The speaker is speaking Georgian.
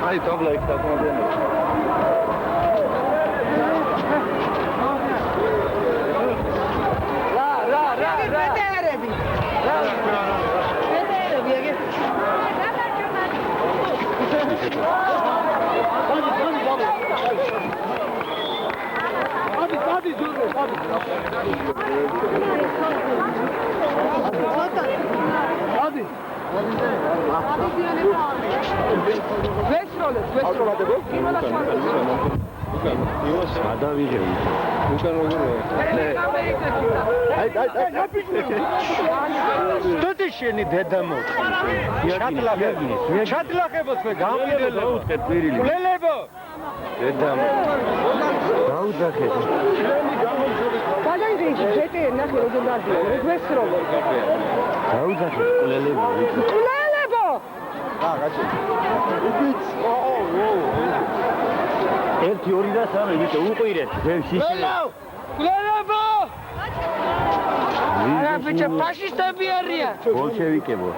აი თაბლა იქ დაკმობიანებს. შენი დედა მოხდა. ჩატლახებო თქვენ გამყიდელებო. ულელებო. დედა დაუძახეთ. გადაიდე ჯეტი ნახე როგორ დადიო. რეგვესროლო. დაუძახეთ ულელებო. ულელებო. კაცი. უბიც. ერთი ორი და სამი ვიტო უყვირეთ. ულელებო. არა ბიჭო ფაშისტები არიან. ბოლშევიკებო.